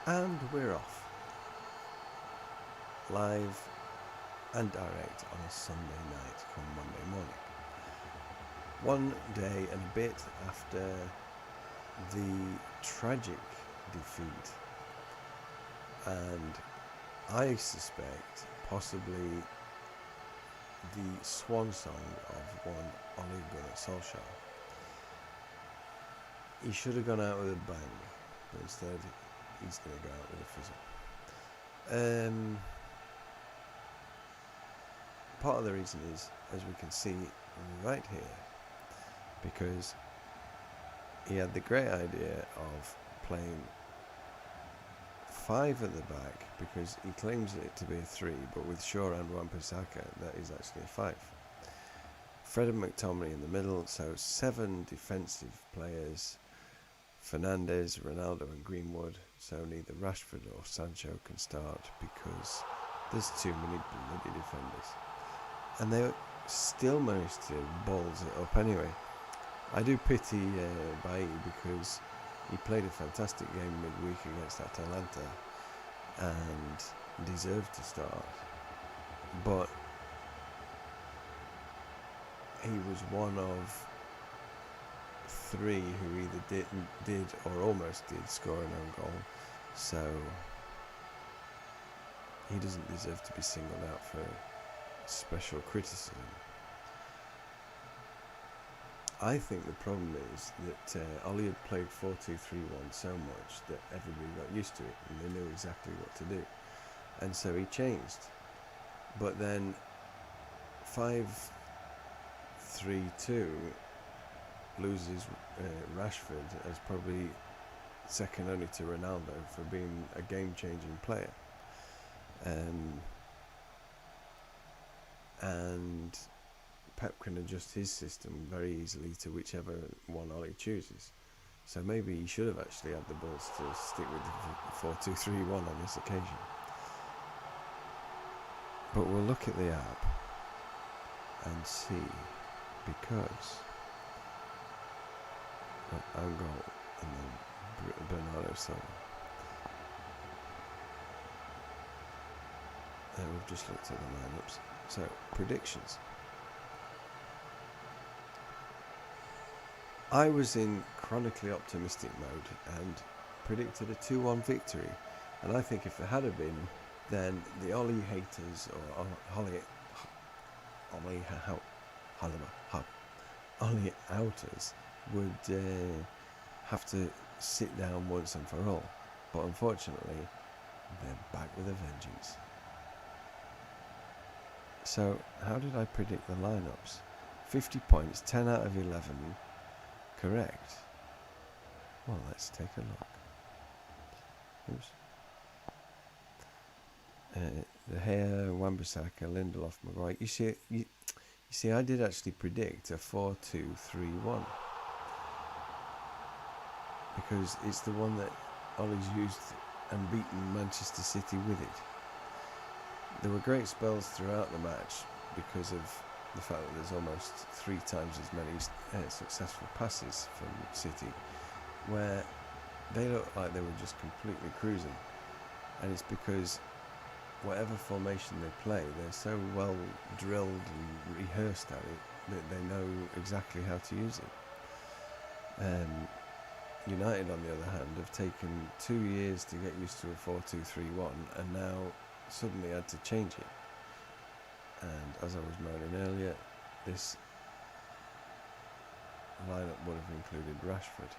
And we're off. Live and direct on a Sunday night come Monday morning. One day and a bit after the tragic defeat, and I suspect possibly the swan song of one Ole Gunnar Solskjaer. He should have gone out with a bang, but instead he's going to go out with a fizzle. Part of the reason is, as we can see right here, because he had the great idea of playing 5 at the back, because he claims it to be a 3, but with Shaw and Wan-Bissaka that is actually a 5. Fred and McTominay in the middle, so 7 defensive players, Fernandes, Ronaldo and Greenwood, so neither Rashford or Sancho can start because there's too many bloody defenders. And they still managed to balls it up anyway. I do pity Bailly because he played a fantastic game midweek against Atalanta and deserved to start. But he was one of 3 who either did or almost did score an own goal. So he doesn't deserve to be singled out for special criticism. I think the problem is that Ollie had played 4-2-3-1 so much that everybody got used to it and they knew exactly what to do, and so he changed. But then 5-3-2 loses Rashford as probably second only to Ronaldo for being a game-changing player, and Pep can adjust his system very easily to whichever one Ollie chooses. So maybe he should have actually had the balls to stick with the 4-2-3-1 on this occasion. But we'll look at the app and see, because own goal and then Bernardo Silva. And we've just looked at the lineups. So predictions. I was in chronically optimistic mode and predicted a 2-1 victory. And I think if there had been, then the Ollie haters or Ollie outers would have to sit down once and for all. But unfortunately, they're back with a vengeance. So, how did I predict the lineups? 50 points, 10 out of 11. Correct. Well, let's take a look. Oops. The Gea, Wan-Bissaka, Lindelof, Maguire. You see, I did actually predict a 4-2-3-1 because it's the one that Ollie's used and beaten Manchester City with it. There were great spells throughout the match because of the fact that there's almost 3 times as many successful passes from City, where they looked like they were just completely cruising. And it's because whatever formation they play, they're so well drilled and rehearsed at it that they know exactly how to use it. United, on the other hand, have taken 2 years to get used to a 4-2-3-1 and now suddenly had to change it. And as I was moaning earlier, this lineup would have included Rashford.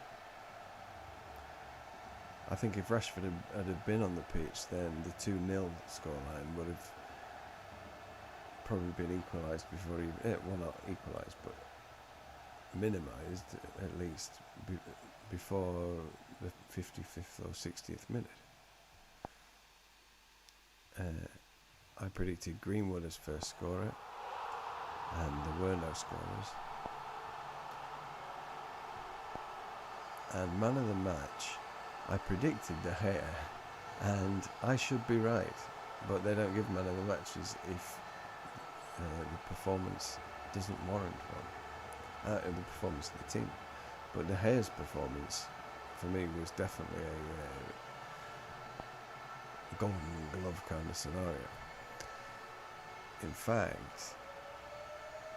I think if Rashford had been on the pitch, then the 2-0 scoreline would have probably been equalised before well, not equalised, but minimised at least before the 55th or 60th minute. I predicted Greenwood as first scorer, and there were no scorers. And man of the match, I predicted De Gea, and I should be right, but they don't give man of the matches if the performance doesn't warrant one. The performance of the team. But De Gea's performance, for me, was definitely Golden Glove kind of scenario. In fact,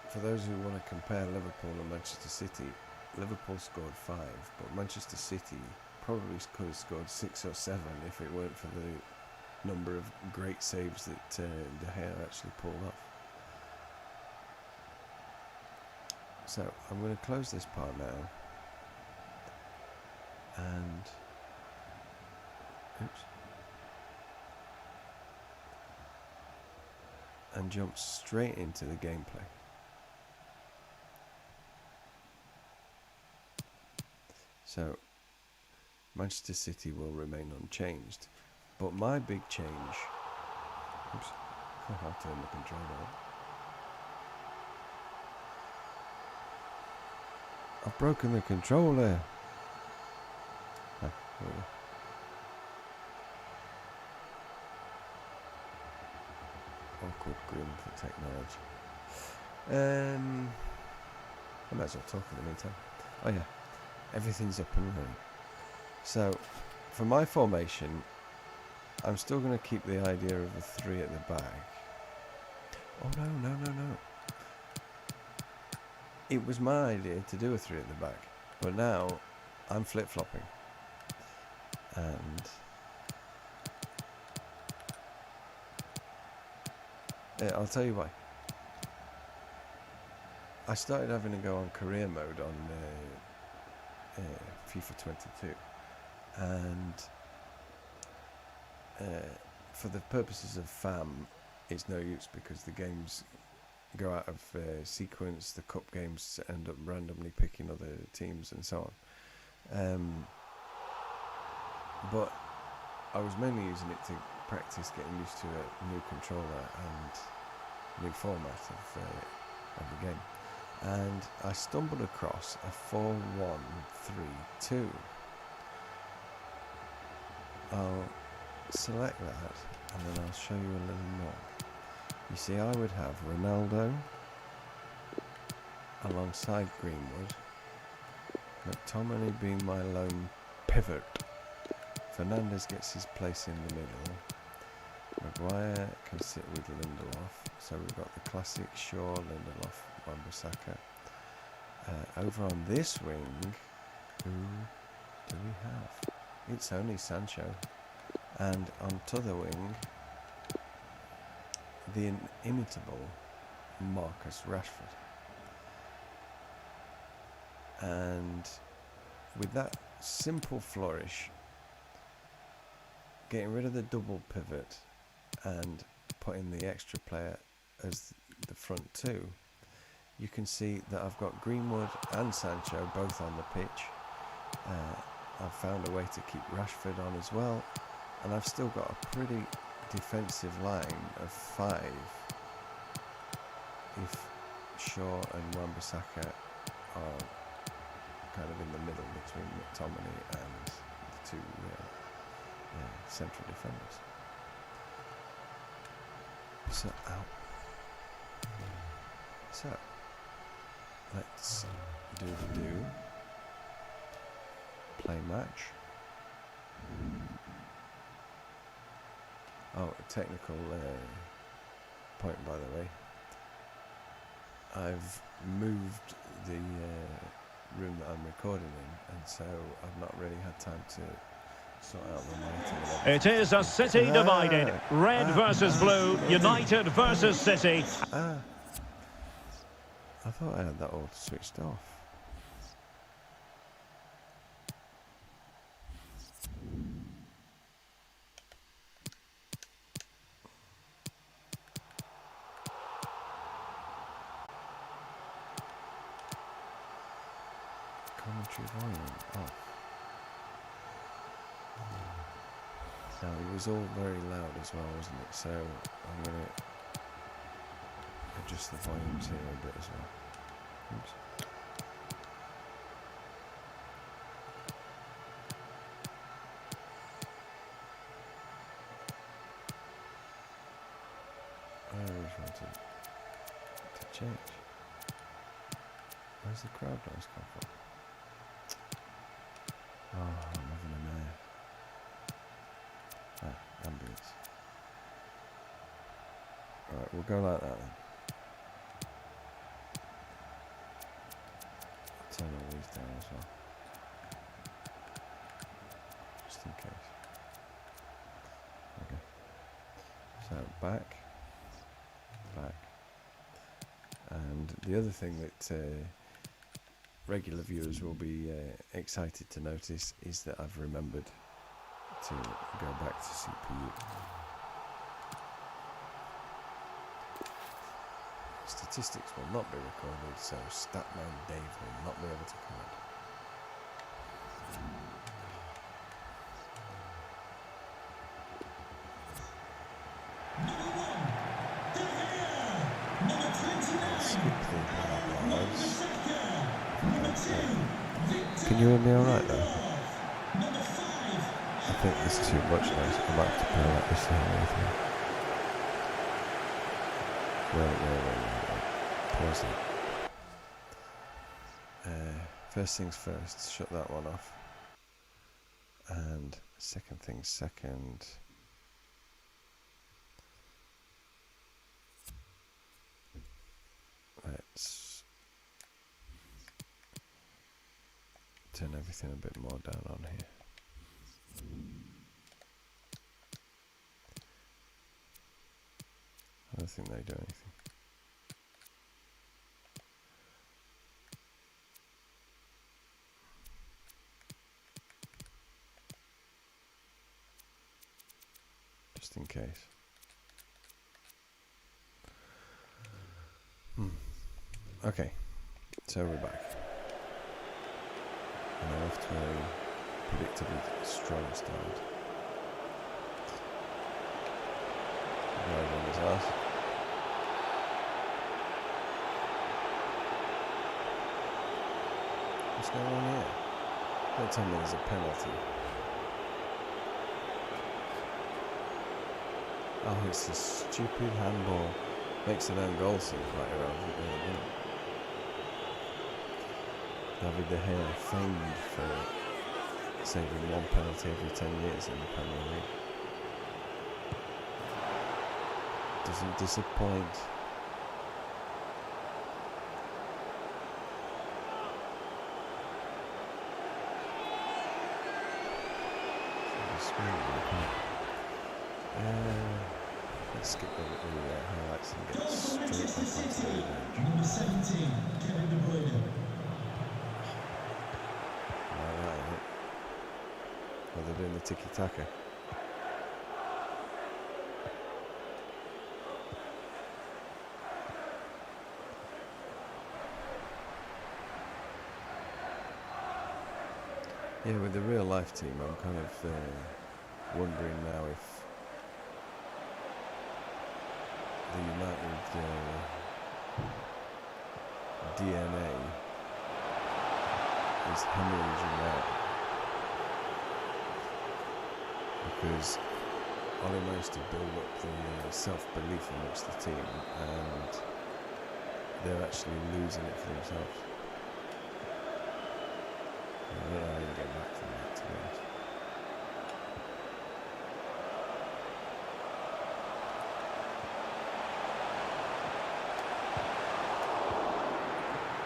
for those who want to compare Liverpool and Manchester City, Liverpool scored 5, but Manchester City probably could have scored 6 or 7 if it weren't for the number of great saves that De Gea actually pulled off. So I'm going to close this part now, and jump straight into the gameplay. So Manchester City will remain unchanged, but my big change. Oops, I'll turn the controller on. I've broken the controller. Ah, there we go. Awkward grin for technology. I might as well talk in the meantime. Oh yeah, everything's up and running. So, for my formation, I'm still going to keep the idea of a 3 at the back. Oh no. It was my idea to do a 3 at the back, but now I'm flip-flopping. And I'll tell you why. I started having a go on career mode on FIFA 22, and for the purposes of FAM, it's no use because the games go out of sequence. The cup games end up randomly picking other teams and so on. But I was mainly using it to practice getting used to a new controller and new format of the game. And I stumbled across a 4-1-3-2. I'll select that and then I'll show you a little more. You see, I would have Ronaldo alongside Greenwood, McTominay being my lone pivot, Fernandes gets his place in the middle, Maguire can sit with Lindelof, so we've got the classic Shaw, Lindelof, Wan-Bissaka. Over on this wing, who do we have? It's only Sancho. And on t'other wing, the inimitable Marcus Rashford. And with that simple flourish, getting rid of the double pivot and putting the extra player as the front two, you can see that I've got Greenwood and Sancho both on the pitch. I've found a way to keep Rashford on as well, and I've still got a pretty defensive line of 5 if Shaw and Wan-Bissaka are kind of in the middle between McTominay and the two central defenders. So let's do the play match. Oh, a technical point, by the way. I've moved the room that I'm recording in, and so I've not really had time to sort out the lighting. It is a City divided. Red versus blue, United versus City. I thought I had that all switched off. Commentary volume off. Now it was all very loud as well, wasn't it? So I'm going to adjust the volumes here a bit as well. Oops. I always wanted to change. Where's the crowd noise come from? Oh, I'm having a mare. Ambulance. we'll go like that then. Turn all these down as well, just in case. Okay. So back, and the other thing that regular viewers will be excited to notice is that I've remembered to go back to CPU. Statistics will not be recorded, so Statman Dave will not be able to comment. Skip the blah-blahs. Can you hear me alright though? I think there's too much noise. I might have to play like this the whole way through. Wait. Pause it. First things first, shut that one off. And second things second. Let's turn everything a bit more down on here. I don't think they do anything. Just in case. Okay, so we're back. And I'm off to a predictably strong start. Right on his ass. What's going on here? Don't tell me there's a penalty. Oh, it's a stupid handball. Makes an own goal seem quite irrelevant, really. David De Gea famed for saving one penalty every 10 years in the Premier League. Doesn't disappoint. Let's skip the highlights and get straight back onto the revenge. Number 17, Kevin De Bruyne. Alright, well, they're doing the tiki-taka. Yeah, with the real life team, I'm kind of wondering now if the United DNA is hemorrhaging out, because Ollie managed to build up the self-belief amongst the team, and they're actually losing it for themselves. I don't know how you get back from that, to be honest.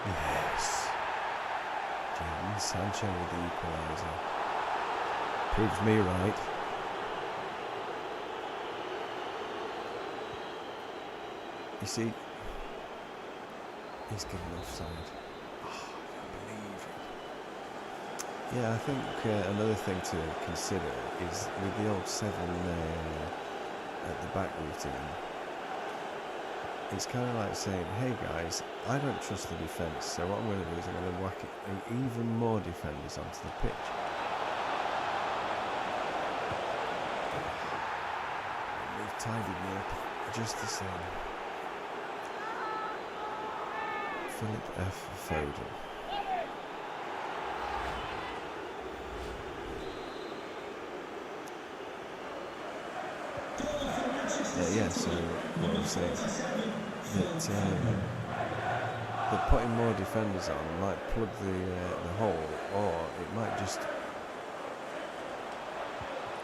Yes. Jadon Sancho with the equaliser. Proves me right. You see, he's given offside. Oh, I can't believe it. Yeah, I think another thing to consider is with the old 7 at the back routine, it's kind of like saying, hey guys, I don't trust the defence, so what I'm going to do is I'm going to whack even more defenders onto the pitch. They've tidied me up just the same. Philip F. Foden. Yeah, so what I'm saying, that putting more defenders on might plug the hole, or it might just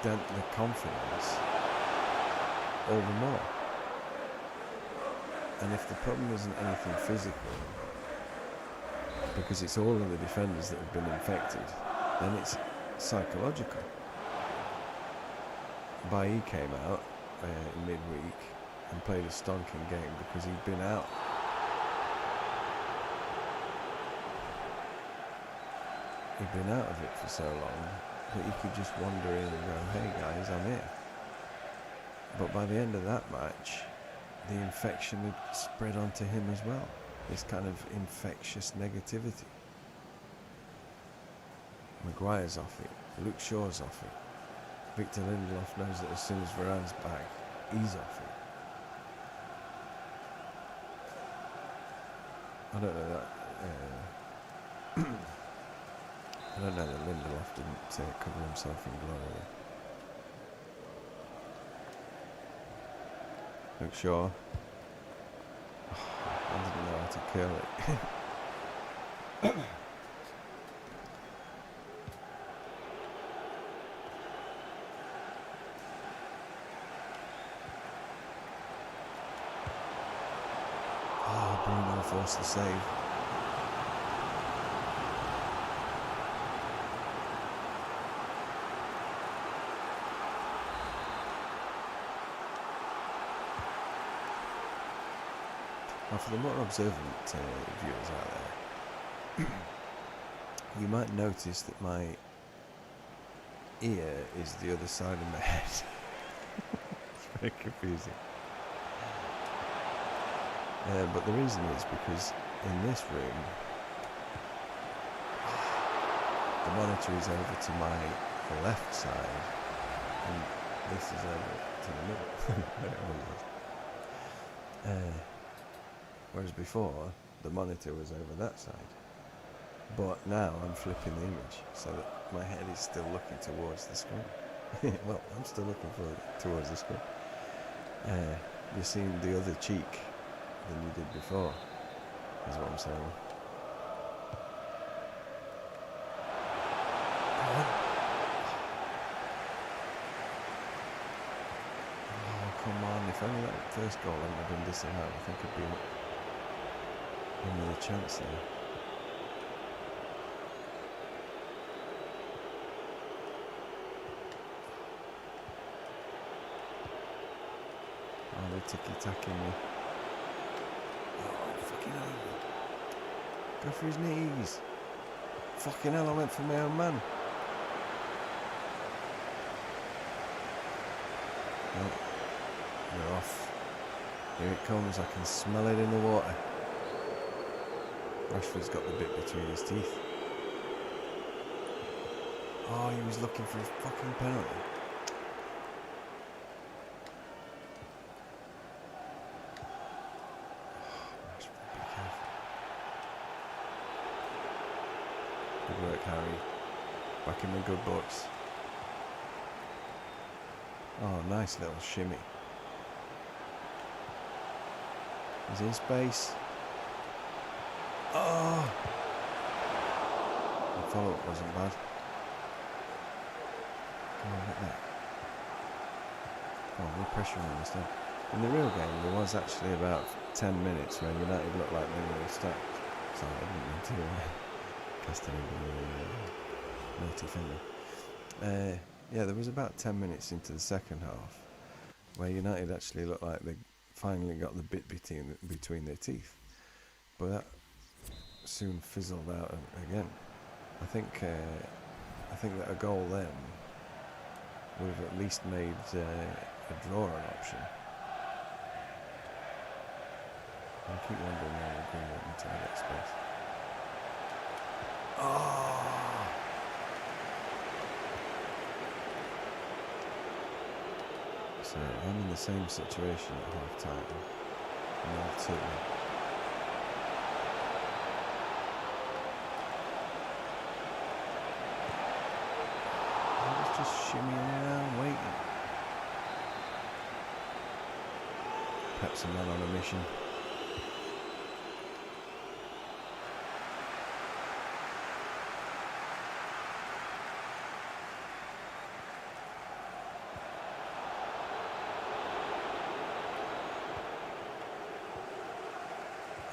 dent the confidence all the more. And if the problem isn't anything physical, because it's all of the defenders that have been infected, then it's psychological. Bailly came out in midweek and played a stonking game because he'd been out. He'd been out of it for so long that he could just wander in and go, "Hey guys, I'm here." But by the end of that match, the infection had spread onto him as well. This kind of infectious negativity. Maguire's off it. Luke Shaw's off it. Victor Lindelof knows that as soon as Varane's back, he's off it. I don't know that. I don't know that Lindelof didn't cover himself in glory. Luke Shaw. I didn't know how to curl it. Oh, Bruno forced the save. Now, for the more observant viewers out there, you might notice that my ear is the other side of my head. It's very confusing. But the reason is because in this room, the monitor is over to my left side, and this is over to the middle. There it always is. Whereas before, the monitor was over that side. But now I'm flipping the image so that my head is still looking towards the screen. Well, I'm still looking towards the screen. You're seeing the other cheek than you did before, is what I'm saying. Oh, come on. If only that first goal hadn't have been disallowed, I think it'd be another chance there. Oh, they're ticky-tacking me. Oh, fucking hell. Go for his knees. Fucking hell, I went for my own man. No, you're off. Here it comes, I can smell it in the water. Rashford's got the bit between his teeth. Oh, he was looking for a fucking penalty. Rashford, be careful. Good work, Harry. Back in the good books. Oh, nice little shimmy. He's in space. Oh! The follow-up wasn't bad. Come on, get that. Oh, we're pressuring him instead. In the real game, there was actually about 10 minutes where United looked like they were stacked. Sorry, I didn't mean to cast any naughty finger. Yeah, there was about 10 minutes into the second half where United actually looked like they finally got the bit between their teeth. But that soon fizzled out again. I think that a goal then would have at least made a draw an option. I keep wondering how we're going until I get space. Oh! So I'm in the same situation at half time. 0-2. Just shimmying around, waiting. Perhaps a man on a mission.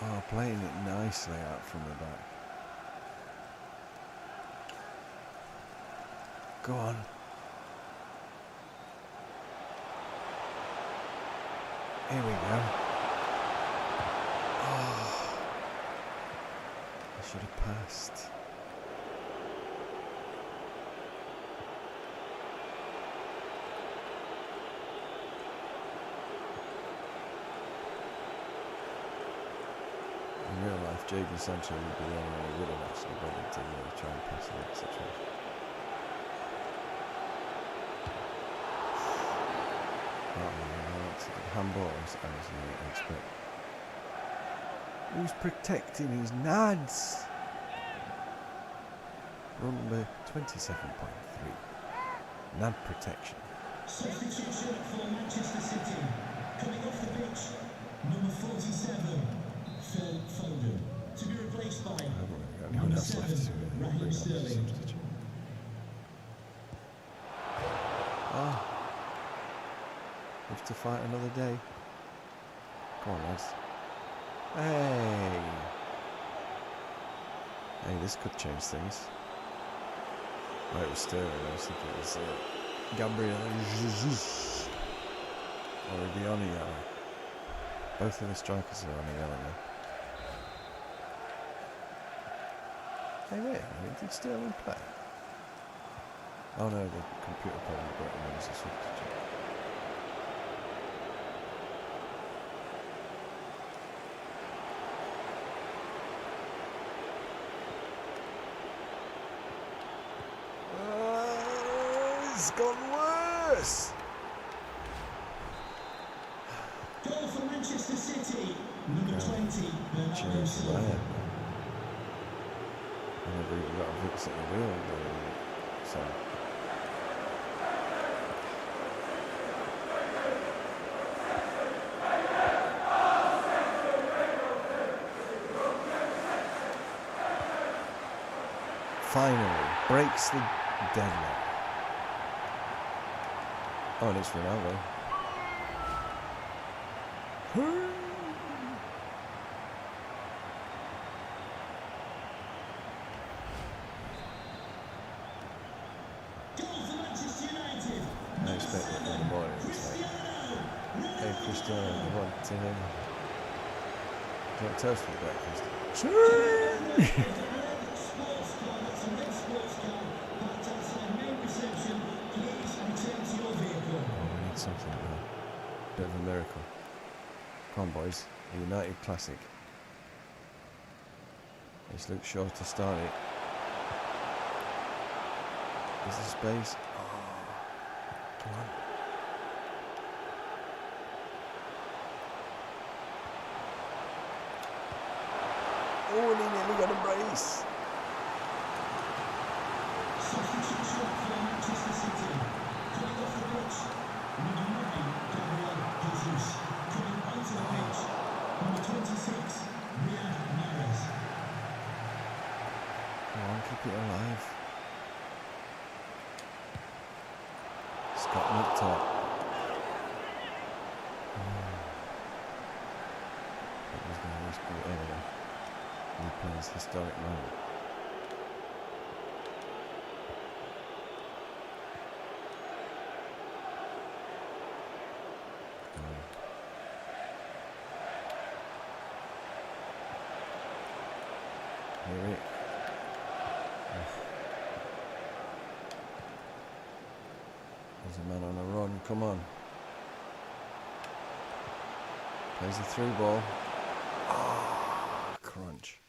Oh, playing it nicely out from the back. Go on. Here we go. Oh, I should have passed. In real life, Jadon Sancho would be the only one who would have actually bothered to try and pass in that situation. Handball, as you expect. Who's protecting his nads? Rule number 27.3. Nad protection. Substitution for Manchester City. Coming off the pitch, number 47, FAM014. To be replaced by I haven't really got anyone number else left 7, to bring Raheem on as a Sterling. substitute. Oh. Live to fight another day. Come on, lads. Hey! Hey, this could change things. Right, it was Sterling. I was thinking it was Gabriel Jesus. Or Dion yellow. Both of the strikers are on a yellow now. Hey, wait a minute. Did Sterling play? Oh no, the computer probably brought him in as a substitute. It's gone worse. Goal for Manchester City, number 20, Bernardo Silva. I never even got a fix at the wheel. So. Finally, breaks the deadlock. Oh, and it's Ronaldo. Goal for Manchester United. I expect that in the morning it's like, hey Cristiano, you want do you want toast for breakfast? Sure! Something bit of a miracle. Come on, boys. A United classic. It's Luke Shaw to start it. Is there space? Oh, come on. Oh, and he nearly got a brace. Substitution for Manchester City. Coming off the pitch, number 9, Gabriel Jesus. Coming onto the pitch, number 26, Riyad Mahrez. Come on, keep it alive. Scott McTop. That was going to risk it anyway. He plays historic moment. Here it. There's a man on a run, come on. Plays the through ball. Oh, crunch.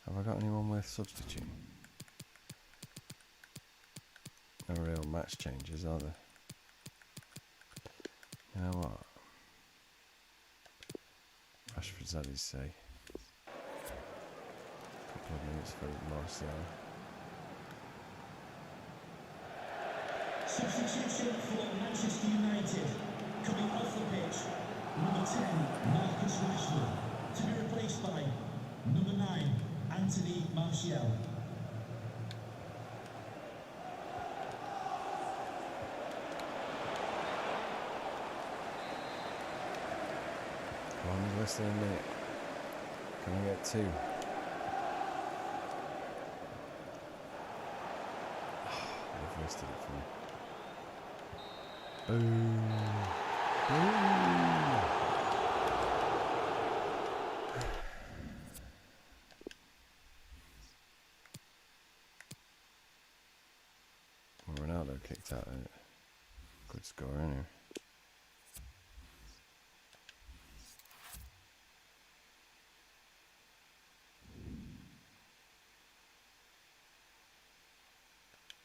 Have I got anyone worth substituting? No real match changes, are there? You know what? Rashford's had his say. Couple of minutes for Martial. Substitution for Manchester United. Coming off the pitch, number 10, Marcus Rashford. To be replaced by number 9, Anthony Martial. Come on, less than a minute. Can I get 2? They've wasted it for me. Boom. Boom. Well, Ronaldo kicked out of it. Good score, anyway.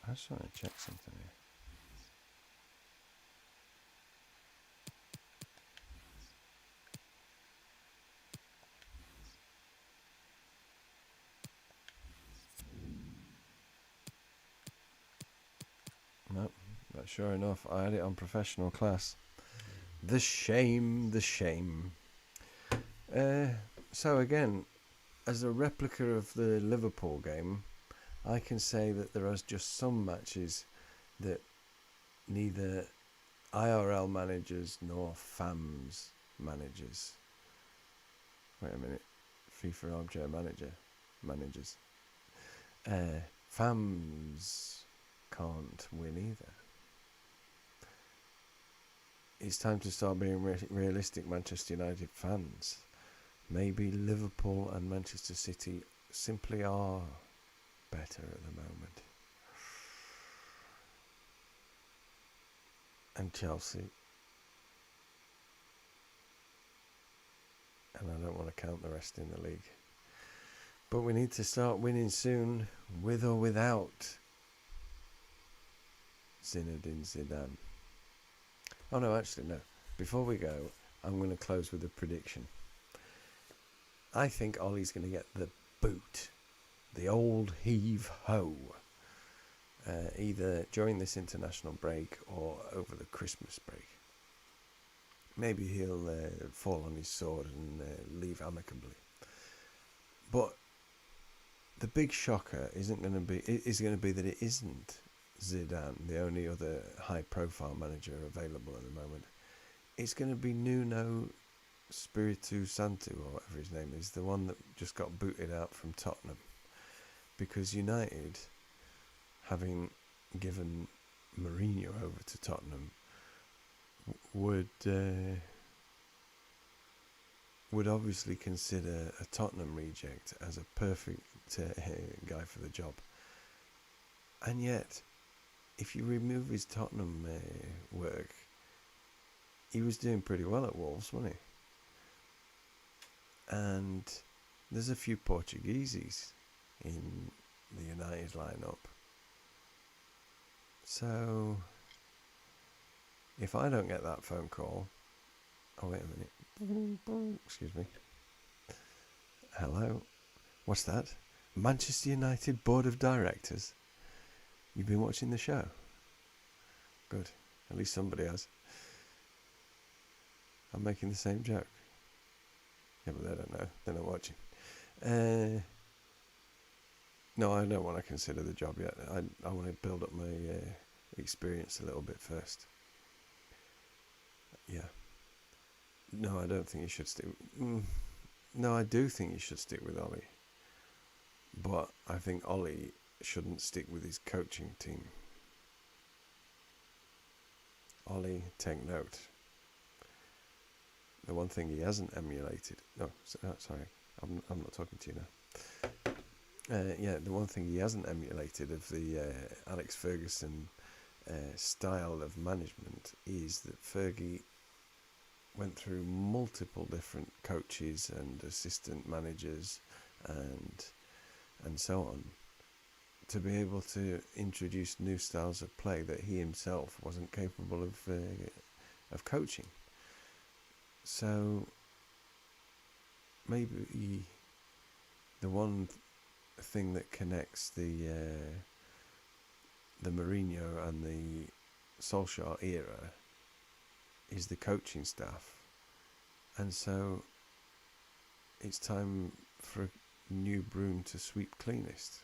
I just want to check something here. Nope, but sure enough, I had it on professional class. The shame, the shame. So again, as a replica of the Liverpool game, I can say that there are just some matches that neither IRL managers nor FAMS managers. Wait a minute, FIFA Armchair managers. FAMS can't win either. It's time to start being realistic, Manchester United fans. Maybe Liverpool and Manchester City simply are better at the moment. And Chelsea. And I don't want to count the rest in the league. But we need to start winning soon, with or without Zinedine Zidane. Oh no, actually no. Before we go, I'm going to close with a prediction. I think Ollie's going to get the boot. The old heave-ho. Either during this international break or over the Christmas break. Maybe he'll fall on his sword and leave amicably. But the big shocker is going to be that it isn't Zidane, the only other high-profile manager available at the moment. It's going to be Nuno Spiritu Santo, or whatever his name is, the one that just got booted out from Tottenham. Because United, having given Mourinho over to Tottenham, would obviously consider a Tottenham reject as a perfect guy for the job. And yet, if you remove his Tottenham work, he was doing pretty well at Wolves, wasn't he? And there's a few Portugueses in the United lineup. So, if I don't get that phone call... Oh, wait a minute. Excuse me. Hello? What's that? Manchester United Board of Directors? You've been watching the show? Good. At least somebody has. I'm making the same joke. Yeah, but they don't know. They're not watching. No, I don't want to consider the job yet. I want to build up my experience a little bit first. Yeah. No, I don't think you should stick... No, I do think you should stick with Ollie. But I think Ollie shouldn't stick with his coaching team. Ollie, take note. The one thing he hasn't emulated... No, sorry. I'm not talking to you now. Yeah, the one thing he hasn't emulated of the Alex Ferguson style of management is that Fergie went through multiple different coaches and assistant managers and so on to be able to introduce new styles of play that he himself wasn't capable of coaching. So maybe the one thing that connects the Mourinho and the Solskjaer era is the coaching staff, and so it's time for a new broom to sweep cleanest.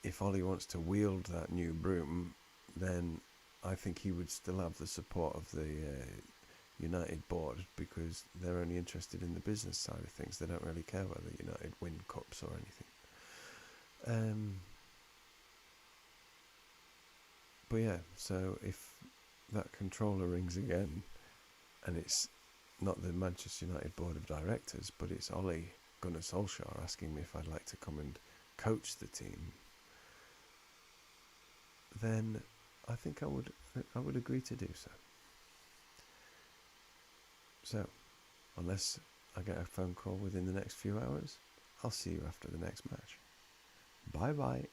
If Ollie wants to wield that new broom, then I think he would still have the support of the United board because they're only interested in the business side of things. They don't really care whether United win cups or anything. But yeah, so if that controller rings again, and it's not the Manchester United board of directors, but it's Ole Gunnar Solskjaer asking me if I'd like to come and coach the team, then I think I would agree to do so. So, unless I get a phone call within the next few hours, I'll see you after the next match. Bye bye.